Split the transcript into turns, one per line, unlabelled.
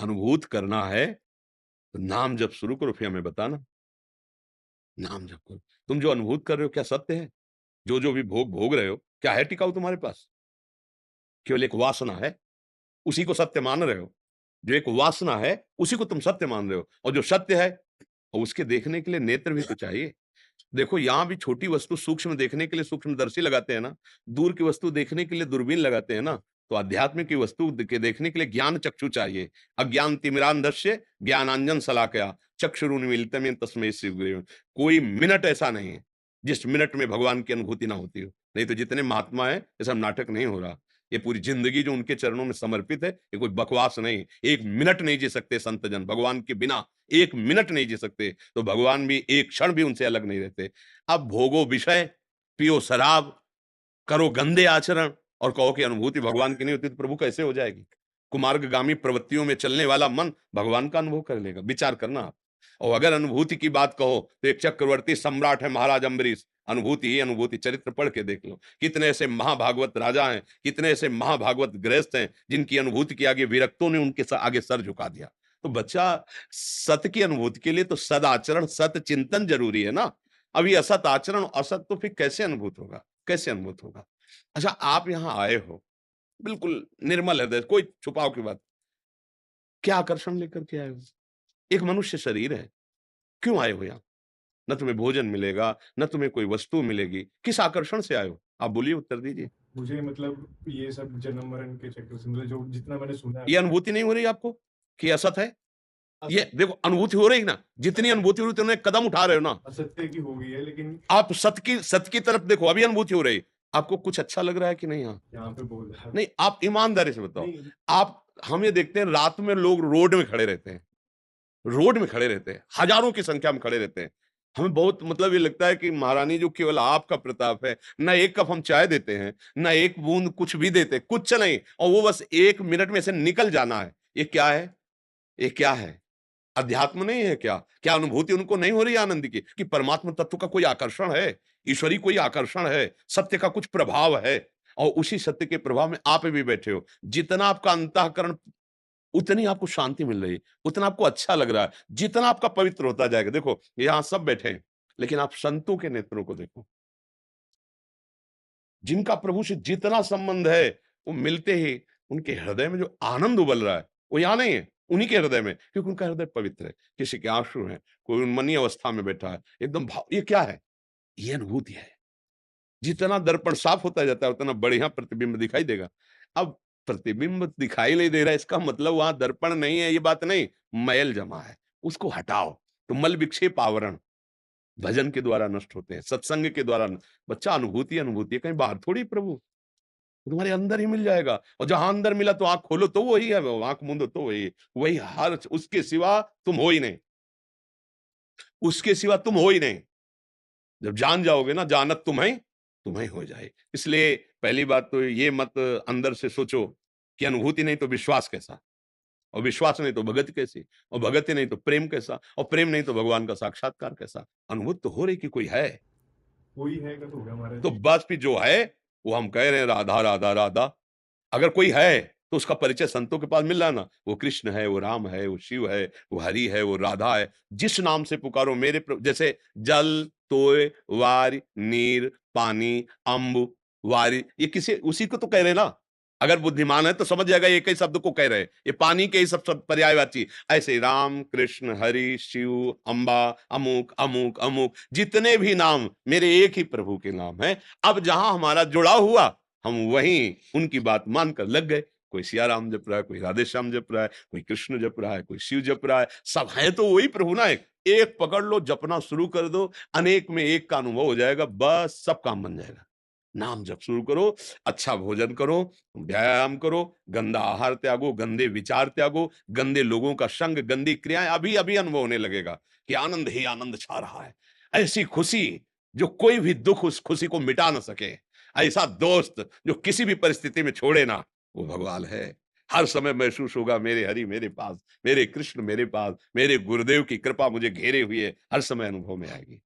अनुभूत करना है तो नाम जप शुरू करो, फिर हमें बताना। नाम जप करो। तुम जो अनुभूत कर रहे हो क्या सत्य है? जो भी भोग भोग रहे हो, क्या है टिकाऊ तुम्हारे पास? केवल एक वासना है, उसी को सत्य मान रहे हो। जो एक वासना है, उसी को तुम सत्य मान रहे हो, और जो सत्य है, उसके देखने के लिए नेत्र भी तो चाहिए। देखो, यहां भी छोटी वस्तु सूक्ष्म देखने के लिए सूक्ष्मदर्शी लगाते हैं ना, दूर की वस्तु देखने के लिए दूरबीन लगाते हैं ना। तो आध्यात्म की वस्तु के देखने के लिए ज्ञान चक्षु चाहिए। अज्ञान तिमिरांधस्य ज्ञानांजन शलाकया चक्षुरुन्मीलितम येन तस्मै श्री गुरुवे नमः। कोई मिनट ऐसा नहीं है जिस मिनट में भगवान की अनुभूति ना होती हो। नहीं तो जितने महात्मा है, ये सब नाटक नहीं हो रहा। ये पूरी जिंदगी जो उनके चरणों में समर्पित है, ये कोई बकवास नहीं। एक मिनट नहीं जी सकते संत जन भगवान के बिना, एक मिनट नहीं जी सकते। तो भगवान भी एक क्षण भी उनसे अलग नहीं रहते। अब भोगो विषय, पियो शराब, करो गंदे आचरण, और कहो कि अनुभूति भगवान की नहीं होती, तो प्रभु कैसे हो जाएगी? कुमार्गगामी प्रवृत्तियों में चलने वाला मन भगवान का अनुभव कर लेगा। विचार करना आप। और अगर अनुभूति की बात कहो तो एक चक्रवर्ती सम्राट है महाराज अम्बरीश। अनुभूति ही अनुभूति, चरित्र पढ़ के देख लो। कितने ऐसे महाभागवत राजा हैं, कितने ऐसे महाभागवत गृहस्थ हैं, जिनकी अनुभूति के आगे विरक्तों ने उनके आगे सर झुका दिया। तो बच्चा, सत की अनुभूति के लिए तो सद आचरण, सत चिंतन जरूरी है ना। अभी असत आचरण, असत तो फिर कैसे अनुभूत होगा? कैसे अनुभूत होगा? अच्छा, आप यहां आए हो बिल्कुल निर्मल हृदय, कोई छुपाव की बात, क्या आकर्षण लेकर के आए हो? एक मनुष्य शरीर है, क्यों आए हो यहाँ? न तुम्हें भोजन मिलेगा, न तुम्हें कोई वस्तु मिलेगी, किस आकर्षण से आए हो? आप बोलिए, उत्तर दीजिए।
मुझे मतलब ये सब जन्म-मरण के चक्कर से मतलब जो जितना मैंने सुना है
ये अनुभूति नहीं हो रही आपको कि ये असत है? ये
असत
देखो, अनुभूति हो रही ना, जितनी अनुभूति हो रही है, उतने कदम उठा रहे हो ना।
असत्य की हो गई है लेकिन
आप सत की तरफ देखो, अभी अनुभूति हो रही। आपको कुछ अच्छा लग रहा है कि नहीं? हाँ,
यहाँ पे बोल रहा है।
नहीं, आप ईमानदारी से बताओ।
नहीं,
आप, हम ये देखते हैं रात में लोग रोड में खड़े रहते हैं, रोड में खड़े रहते हैं, हजारों की संख्या में खड़े रहते हैं। हमें बहुत मतलब ये लगता है कि महारानी जो केवल आपका प्रताप है, ना एक कप हम चाय देते हैं, ना एक बूंद कुछ भी देते, कुछ नहीं, और वो बस 1 मिनट में से निकल जाना है। ये क्या है? ये क्या है? अध्यात्म नहीं है क्या? क्या अनुभूति उनको नहीं हो रही आनंद की कि परमात्मा तत्व का कोई आकर्षण है, ईश्वरी कोई आकर्षण है, सत्य का कुछ प्रभाव है, और उसी सत्य के प्रभाव में आप भी बैठे हो। जितना आपका अंतःकरण, उतनी आपको शांति मिल रही है, उतना आपको अच्छा लग रहा है, जितना आपका पवित्र होता जाएगा। देखो, यहाँ सब बैठे हैं, लेकिन आप संतों के नेत्रों को देखो, जिनका प्रभु से जितना संबंध है, वो मिलते ही उनके हृदय में जो आनंद उबल रहा है, वो यहाँ नहीं है, उन्हीं के हृदय में, क्योंकि उनका हृदय पवित्र है। किसी के आंसू हैं, कोई उन्मनी अवस्था में बैठा है, एकदम भाव, ये क्या है? ये अनुभूति है। जितना दर्पण साफ होता जाता है, उतना बढ़िया प्रतिबिंब दिखाई देगा। अब प्रतिबिंब दिखाई नहीं दे रहा है, इसका मतलब वहां दर्पण नहीं है, ये बात नहीं, मैल जमा है, उसको हटाओ। तो मल विक्षेप आवरण भजन के द्वारा नष्ट होते हैं, सत्संग के द्वारा बच्चा, अनुभूति अनुभूति है, कहीं बाहर थोड़ी प्रभु, तुम्हारे अंदर ही मिल जाएगा। और जहां अंदर मिला तो आंख खोलो तो वही है, वो आंख मूंदो तो वही है। वही हर, उसके सिवा तुम हो ही नहीं, उसके सिवा तुम हो ही नहीं। जब जान जाओगे ना, जानत तुम्हें तुम्हें हो जाए। इसलिए पहली बात तो ये मत अंदर से सोचो कि अनुभूति नहीं तो विश्वास कैसा, और विश्वास नहीं तो भगत कैसी, और भगति नहीं तो प्रेम कैसा, और प्रेम नहीं तो भगवान का साक्षात्कार कैसा। अनुभूति तो हो रही कि कोई है।
वही है का तो हो गया हमारा
तो
जी।
बस फिर जो है, वो हम कह रहे हैं राधा राधा राधा। अगर कोई है तो उसका परिचय संतों के पास मिल रहा है ना। वो कृष्ण है, वो राम है, वो शिव है, वो हरि है, वो राधा है। जिस नाम से पुकारो मेरे जैसे जल, तोय, वार, नीर, पानी, अम्ब, वारी, ये किसी उसी को तो कह रहे हैं ना। अगर बुद्धिमान है तो समझ जाएगा ये कई शब्द को कह रहे हैं, ये पानी के ही सब पर्यायवाची। ऐसे राम, कृष्ण, हरि, शिव, अम्बा, अमुक अमुक अमुक, जितने भी नाम मेरे एक ही प्रभु के नाम है। अब जहां हमारा जुड़ा हुआ, हम वहीं उनकी बात मानकर लग गए। कोई सिया राम जप रहा है, कोई राधे श्याम जप रहा है, कोई कृष्ण जप रहा है, कोई शिव जप रहा है, सब है तो वही प्रभु ना। एक एक पकड़ लो, जपना शुरू कर दो, अनेक में एक का अनुभव हो जाएगा, बस सब काम बन जाएगा। नाम जप शुरू करो, अच्छा भोजन करो, व्यायाम करो, गंदा आहार त्यागो, गंदे विचार त्यागो, गंदे लोगों का संग, गंदी क्रियाएं, अभी अभी अनुभव होने लगेगा कि आनंद ही आनंद छा रहा है। ऐसी खुशी जो कोई भी दुख उस खुशी को मिटा ना सके, ऐसा दोस्त जो किसी भी परिस्थिति में छोड़े ना, वो भगवान है। हर समय महसूस होगा मेरे हरि मेरे पास, मेरे कृष्ण मेरे पास, मेरे गुरुदेव की कृपा मुझे घेरे हुए, हर समय अनुभव में आएगी।